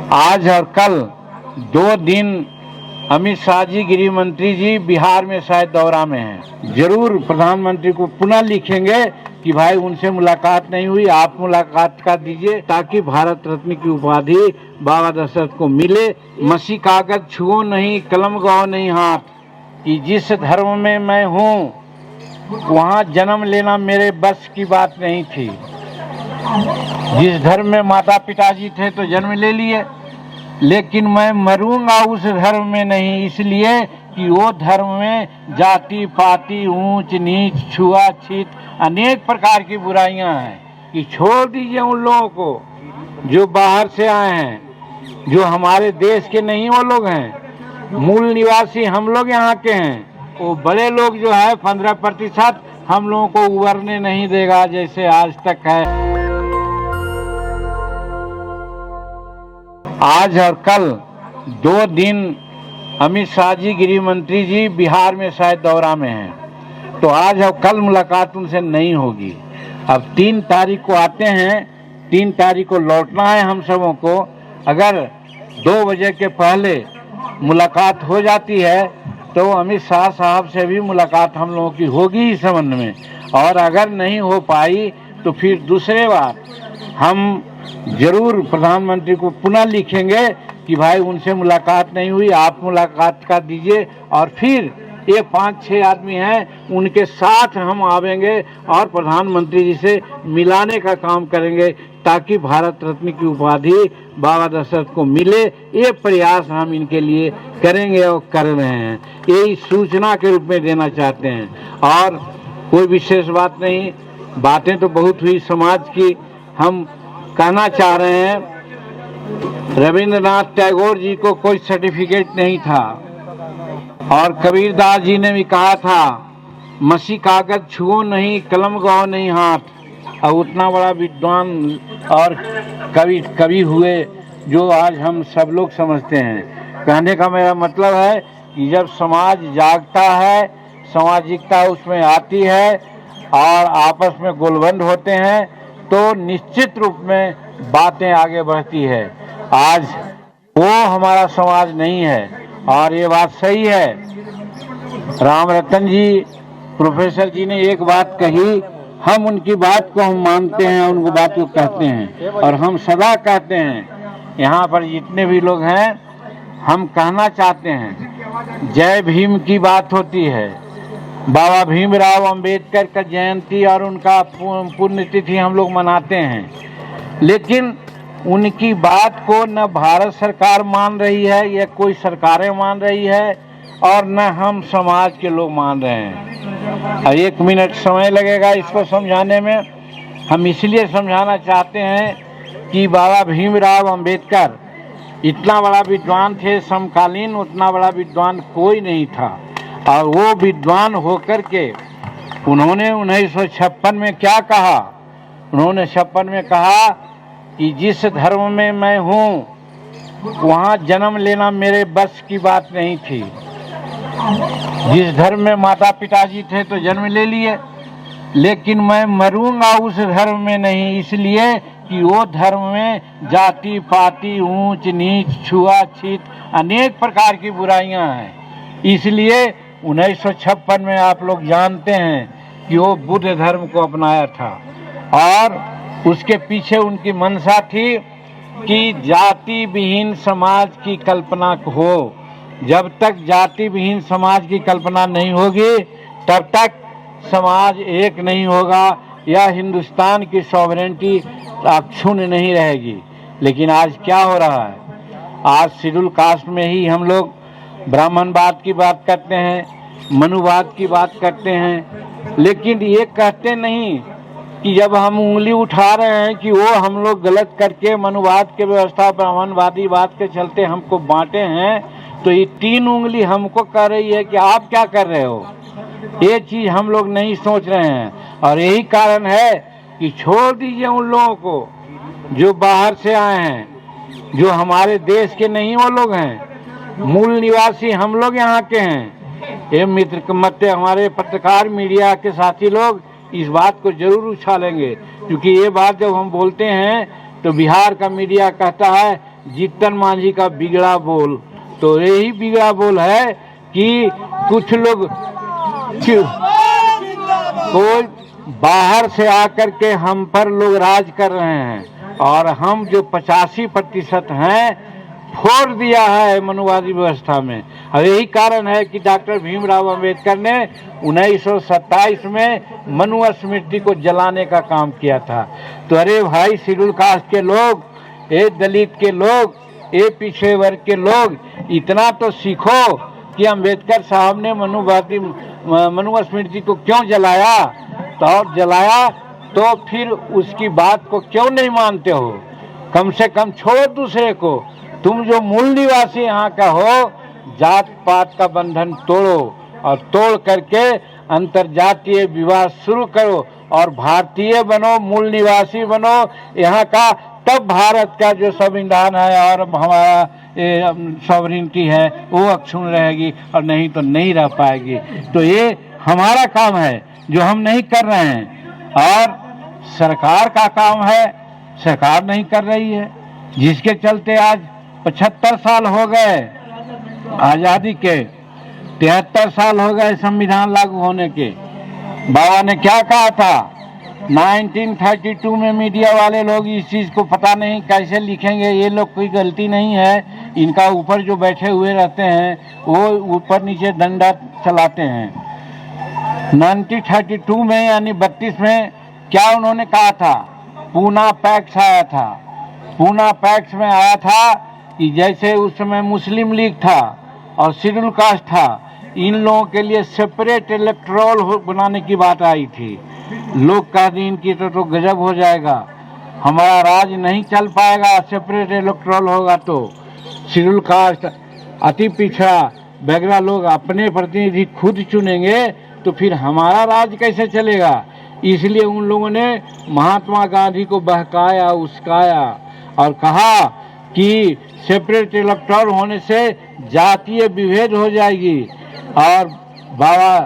आज और कल 2 दिन अमित शाह जी, गृह मंत्री जी बिहार में शायद दौरा में हैं। जरूर प्रधानमंत्री को पुनः लिखेंगे कि भाई उनसे मुलाकात नहीं हुई, आप मुलाकात कर दीजिए ताकि भारत रत्न की उपाधि बाबा दशरथ को मिले। मसी कागज छुओ नहीं, कलम गहो नहीं हाथ, कि जिस धर्म में मैं हूँ वहाँ जन्म लेना मेरे बस की बात नहीं थी। जिस धर्म में माता पिताजी थे तो जन्म ले लिए, लेकिन मैं मरूंगा उस धर्म में नहीं, इसलिए कि वो धर्म में जाति पाति, ऊंच नीच, छुआछूत, अनेक प्रकार की बुराइयां हैं कि छोड़ दीजिए उन लोगों को जो बाहर से आए हैं, जो हमारे देश के नहीं वो लोग हैं। मूल निवासी हम लोग यहाँ के हैं। वो बड़े लोग जो है 15% हम लोगों को उभरने नहीं देगा जैसे आज तक है। आज और कल 2 दिन अमित शाह जी, गृह मंत्री जी बिहार में शायद दौरा में हैं, तो आज और कल मुलाकात उनसे नहीं होगी। अब 3 तारीख को आते हैं, 3 तारीख को लौटना है हम सबों को। अगर 2 बजे के पहले मुलाकात हो जाती है तो अमित शाह साहब से भी मुलाकात हम लोगों की होगी इस संबंध में, और अगर नहीं हो पाई तो फिर दूसरे बार हम जरूर प्रधानमंत्री को पुनः लिखेंगे कि भाई उनसे मुलाकात नहीं हुई, आप मुलाकात कर दीजिए। और फिर ये 5-6 आदमी हैं, उनके साथ हम आवेंगे और प्रधानमंत्री जी से मिलाने का काम करेंगे ताकि भारत रत्न की उपाधि बाबा दशरथ को मिले। ये प्रयास हम इनके लिए करेंगे और कर रहे हैं। यही सूचना के रूप में देना चाहते हैं और कोई विशेष बात नहीं। बातें तो बहुत हुई समाज की। हम कहना चाह रहे हैं, रविंद्रनाथ टैगोर जी को कोई सर्टिफिकेट नहीं था और कबीरदास जी ने भी कहा था, मसी कागज छुओ नहीं, कलम गहो नहीं हाथ। और उतना बड़ा विद्वान और कवि हुए जो आज हम सब लोग समझते हैं। कहने का मेरा मतलब है कि जब समाज जागता है, सामाजिकता उसमें आती है और आपस में गोलबंद होते हैं तो निश्चित रूप में बातें आगे बढ़ती है। आज वो हमारा समाज नहीं है और ये बात सही है। राम रतन जी, प्रोफेसर जी ने एक बात कही, हम उनकी बात को हम मानते हैं, उनको बात को कहते हैं और हम सदा कहते हैं। यहाँ पर जितने भी लोग हैं हम कहना चाहते हैं, जय भीम की बात होती है, बाबा भीमराव अंबेडकर का जयंती और उनका पुण्यतिथि हम लोग मनाते हैं, लेकिन उनकी बात को न भारत सरकार मान रही है, या कोई सरकारें मान रही है, और न हम समाज के लोग मान रहे हैं। और 1 मिनट समय लगेगा इसको समझाने में। हम इसलिए समझाना चाहते हैं कि बाबा भीमराव अंबेडकर इतना बड़ा विद्वान थे, समकालीन उतना बड़ा विद्वान कोई नहीं था। और वो विद्वान होकर के उन्होंने 1956 में क्या कहा? उन्होंने 56 में कहा कि जिस धर्म में मैं हूँ वहाँ जन्म लेना मेरे बस की बात नहीं थी। जिस धर्म में माता पिताजी थे तो जन्म ले लिए, लेकिन मैं मरूंगा उस धर्म में नहीं, इसलिए कि वो धर्म में जाति पाति, ऊंच नीच, छुआछूत, अनेक प्रकार की बुराइयां हैं। इसलिए 1956 में आप लोग जानते हैं कि वो बुद्ध धर्म को अपनाया था और उसके पीछे उनकी मंशा थी कि जाति विहीन समाज की कल्पना हो। जब तक जाति विहीन समाज की कल्पना नहीं होगी तब तक समाज एक नहीं होगा या हिंदुस्तान की सॉवरेनिटी अक्षुण्ण नहीं रहेगी। लेकिन आज क्या हो रहा है? आज शेड्यूल कास्ट में ही हम लोग ब्राह्मणवाद की बात करते हैं, मनुवाद की बात करते हैं, लेकिन ये कहते नहीं कि जब हम उंगली उठा रहे हैं कि वो हम लोग गलत करके मनुवाद के व्यवस्था ब्राह्मणवादीवाद के चलते हमको बांटे हैं, तो ये 3 उंगली हमको कह रही है कि आप क्या कर रहे हो। ये चीज हम लोग नहीं सोच रहे हैं और यही कारण है कि छोड़ दीजिए उन लोगों को जो बाहर से आए हैं, जो हमारे देश के नहीं वो लोग हैं। मूल निवासी हम लोग यहाँ के हैं। ये मित्र मत हमारे पत्रकार मीडिया के साथी लोग इस बात को जरूर उछालेंगे, क्योंकि ये बात जब हम बोलते हैं तो बिहार का मीडिया कहता है जीतन मांझी का बिगड़ा बोल, तो यही बिगड़ा बोल है कि कुछ लोग कोई बाहर से आकर के हम पर लोग राज कर रहे हैं और हम जो 85% हैं फोड़ दिया है मनुवादी व्यवस्था में। और यही कारण है कि डॉक्टर भीमराव अंबेडकर ने 1927 में मनु स्मृति को जलाने का काम किया था। तो अरे भाई, शेड्यूल कास्ट के लोग, ये दलित के लोग, ये पिछड़े वर्ग के लोग, इतना तो सीखो कि अंबेडकर साहब ने मनु स्मृति को क्यों जलाया, तो और जलाया तो फिर उसकी बात को क्यों नहीं मानते हो। कम से कम छोड़ो दूसरे को, तुम जो मूल निवासी यहाँ का हो, जात पात का बंधन तोड़ो और तोड़ करके अंतरजातीय विवाह शुरू करो और भारतीय बनो, मूल निवासी बनो यहाँ का, तब भारत का जो संविधान है और हमारा सॉवरेनिटी है वो अक्षुण्ण रहेगी, और नहीं तो नहीं रह पाएगी। तो ये हमारा काम है जो हम नहीं कर रहे हैं, और सरकार का काम है, सरकार नहीं कर रही है, जिसके चलते आज 75 साल हो गए आज़ादी के, 73 साल हो गए संविधान लागू होने के। बाबा ने क्या कहा था 1932 में, मीडिया वाले लोग इस चीज़ को पता नहीं कैसे लिखेंगे, ये लोग कोई गलती नहीं है, इनका ऊपर जो बैठे हुए रहते हैं वो ऊपर नीचे डंडा चलाते हैं। 1932 में यानी 32 में क्या उन्होंने कहा था, पूना पैक्ट आया था। पूना पैक्ट में आया था कि जैसे उस समय मुस्लिम लीग था और शेड्यूल कास्ट था, इन लोगों के लिए सेपरेट इलेक्टोरल बनाने की बात आई थी। लोग कहते हैं इनकी तो गजब हो जाएगा, हमारा राज नहीं चल पाएगा, सेपरेट इलेक्टोरल होगा तो शेड्यूल कास्ट, अति पिछड़ा वगैरह लोग अपने प्रतिनिधि खुद चुनेंगे, तो फिर हमारा राज कैसे चलेगा। इसलिए उन लोगों ने महात्मा गांधी को बहकाया, उस्काया और कहा कि सेपरेट इलेक्टोरल होने से जातीय विभेद हो जाएगी। और बाबा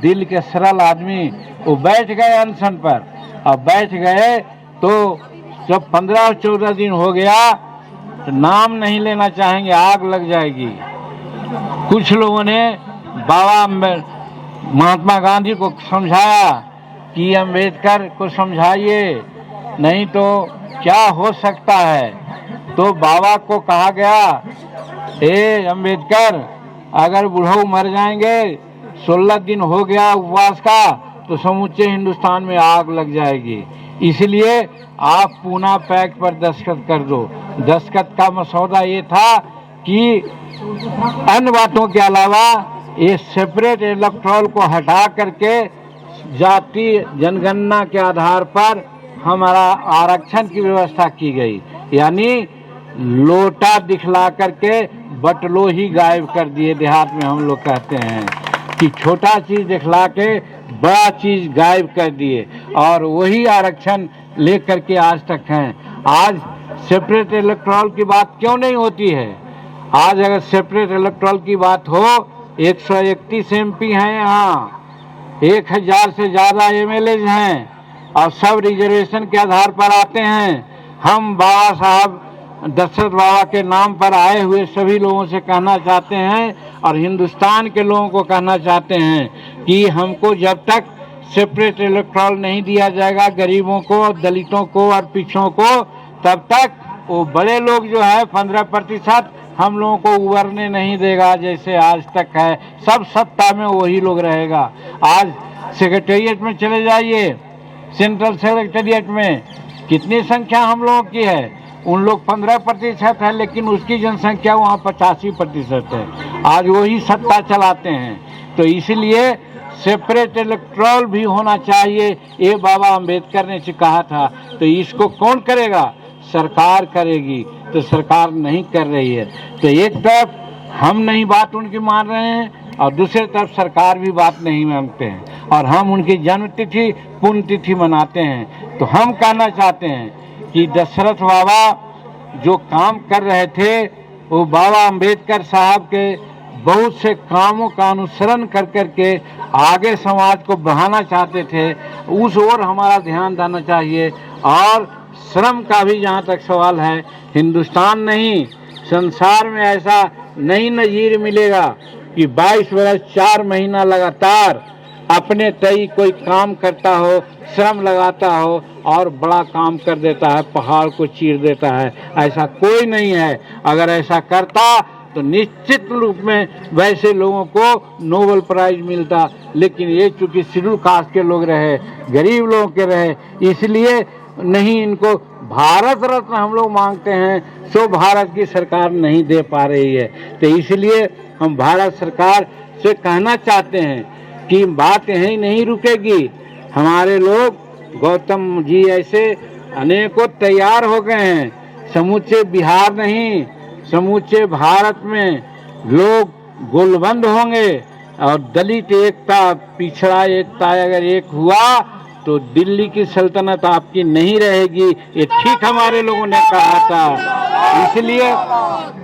दिल के सरल आदमी वो बैठ गए अनशन पर, और बैठ गए तो जब 15-14 दिन हो गया तो नाम नहीं लेना चाहेंगे, आग लग जाएगी। कुछ लोगों ने बाबा महात्मा गांधी को समझाया कि अम्बेडकर को समझाइए, नहीं तो क्या हो सकता है। तो बाबा को कहा गया, ए अम्बेडकर, अगर बुढ़ऊ मर जाएंगे, 16 दिन हो गया उपवास का, तो समूचे हिंदुस्तान में आग लग जाएगी। इसलिए आप पूना पैक्ट पर दस्तखत कर दो। दस्तखत का मसौदा ये था कि अन्य बातों के अलावा ये सेपरेट इलेक्टोरल को हटा करके जाति जनगणना के आधार पर हमारा आरक्षण की व्यवस्था की गई। यानी लोटा दिखला करके बटलो ही गायब कर दिए। देहात में हम लोग कहते हैं कि छोटा चीज दिखला के बड़ा चीज गायब कर दिए, और वही आरक्षण लेकर के आज तक हैं। आज सेपरेट इलेक्टोरल की बात क्यों नहीं होती है? आज अगर सेपरेट इलेक्टोरल की बात हो, 131 MP हैं यहाँ, 1000 से ज़्यादा MLA हैं, और सब रिजर्वेशन के आधार पर आते हैं। हम बाबा साहब दशरथ बाबा के नाम पर आए हुए सभी लोगों से कहना चाहते हैं, और हिंदुस्तान के लोगों को कहना चाहते हैं कि हमको जब तक सेपरेट इलेक्टोरल नहीं दिया जाएगा गरीबों को, दलितों को और पिछड़ों को, तब तक वो बड़े लोग जो है 15% हम लोगों को उभरने नहीं देगा। जैसे आज तक है, सब सत्ता में वही लोग रहेगा। आज सेक्रेटेरिएट में चले जाइए, सेंट्रल सेक्रेटेरिएट में कितनी संख्या हम लोगों की है? उन लोग 15% है, लेकिन उसकी जनसंख्या वहाँ 85% है। आज वही सत्ता चलाते हैं। तो इसलिए सेपरेट इलेक्टोरल भी होना चाहिए, ये बाबा अंबेडकर ने कहा था। तो इसको कौन करेगा? सरकार करेगी। तो सरकार नहीं कर रही है। तो एक तरफ हम नहीं बात उनकी मान रहे हैं, और दूसरी तरफ सरकार भी बात नहीं मानते हैं, और हम उनकी जन्म तिथि पुण्यतिथि मनाते हैं। तो हम कहना चाहते हैं कि दशरथ बाबा जो काम कर रहे थे, वो बाबा अंबेडकर साहब के बहुत से कामों का अनुसरण कर करके आगे समाज को बढ़ाना चाहते थे। उस ओर हमारा ध्यान देना चाहिए, और श्रम का भी जहाँ तक सवाल है, हिंदुस्तान नहीं संसार में ऐसा नहीं नजीर मिलेगा कि 22 वर्ष 4 महीना लगातार अपने तय कोई काम करता हो, श्रम लगाता हो और बड़ा काम कर देता है, पहाड़ को चीर देता है। ऐसा कोई नहीं है। अगर ऐसा करता तो निश्चित रूप में वैसे लोगों को नोबेल प्राइज मिलता, लेकिन ये चूंकि शेड्यूल कास्ट के लोग रहे, गरीब लोगों के रहे, इसलिए नहीं इनको भारत रत्न हम लोग मांगते हैं, सो भारत की सरकार नहीं दे पा रही है। तो इसलिए हम भारत सरकार से कहना चाहते हैं कि बात यहीं नहीं रुकेगी। हमारे लोग गौतम जी ऐसे अनेकों तैयार हो गए हैं, समूचे बिहार नहीं समूचे भारत में लोग गोलबंद होंगे और दलित एकता, पिछड़ा एकता अगर एक हुआ तो दिल्ली की सल्तनत आपकी नहीं रहेगी। ये ठीक हमारे लोगों ने कहा था। इसलिए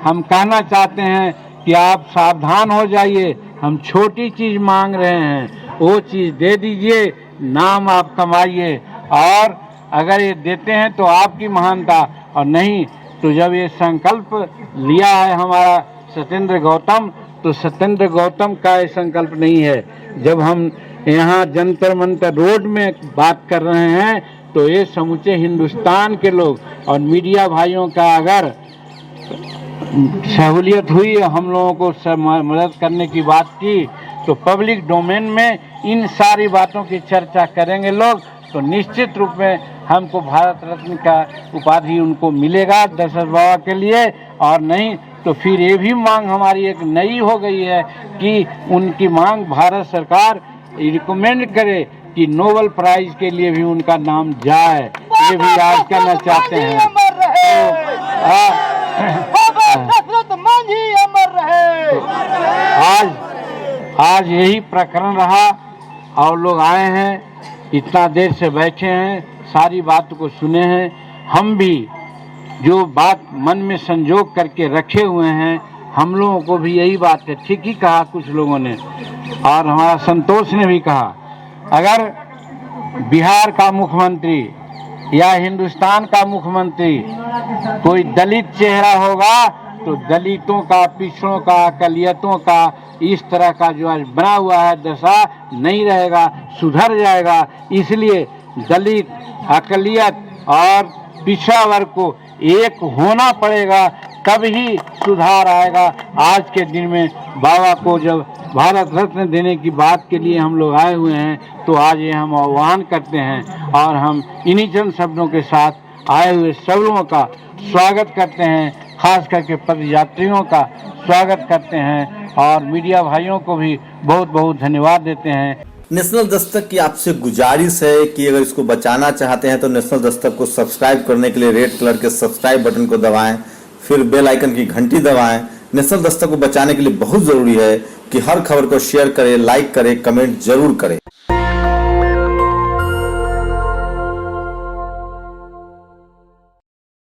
हम कहना चाहते हैं कि आप सावधान हो जाइए। हम छोटी चीज मांग रहे हैं, वो चीज दे दीजिए, नाम आप कमाइए। और अगर ये देते हैं तो आपकी महानता, और नहीं तो जब ये संकल्प लिया है हमारा सत्येंद्र गौतम, तो सत्येंद्र गौतम का ये संकल्प नहीं है। जब हम यहाँ जंतर मंतर रोड में बात कर रहे हैं तो ये समूचे हिंदुस्तान के लोग और मीडिया भाइयों का अगर सहूलियत हुई, हम लोगों को मदद करने की बात की, तो पब्लिक डोमेन में इन सारी बातों की चर्चा करेंगे लोग, तो निश्चित रूप में हमको भारत रत्न का उपाधि उनको मिलेगा दशरथ बाबा के लिए। और नहीं तो फिर ये भी मांग हमारी एक नई हो गई है कि उनकी मांग भारत सरकार रिकमेंड करे कि नोबेल प्राइज के लिए भी उनका नाम जाए। ये भी आज कहना चाहते हैं। आज यही प्रकरण रहा और लोग आए हैं, इतना देर से बैठे हैं, सारी बात को सुने हैं। हम भी जो बात मन में संजोग करके रखे हुए हैं, हम लोगों को भी यही बात है। ठीक ही कहा कुछ लोगों ने, और हमारा संतोष ने भी कहा, अगर बिहार का मुख्यमंत्री या हिंदुस्तान का मुख्यमंत्री कोई दलित चेहरा होगा तो दलितों का, पिछड़ों का, अकलियतों का इस तरह का जो आज बना हुआ है दशा नहीं रहेगा, सुधर जाएगा। इसलिए दलित, अकलियत और पिछड़ा वर्ग को एक होना पड़ेगा, तब ही सुधार आएगा। आज के दिन में बाबा को जब भारत रत्न देने की बात के लिए हम लोग आए हुए हैं, तो आज ये हम आह्वान करते हैं और हम इन्हीं चंद शब्दों के साथ आए हुए सब लोगों का स्वागत करते हैं, खास करके पद यात्रियों का स्वागत करते हैं और मीडिया भाइयों को भी बहुत बहुत धन्यवाद देते हैं। नेशनल दस्तक की आपसे गुजारिश है कि अगर इसको बचाना चाहते हैं तो नेशनल दस्तक को सब्सक्राइब करने के लिए रेड कलर के सब्सक्राइब बटन को दबाएं, फिर बेल आइकन की घंटी दबाएं। नेशनल दस्तक को बचाने के लिए बहुत जरूरी है कि हर खबर को शेयर करें, लाइक करें, कमेंट जरूर करें।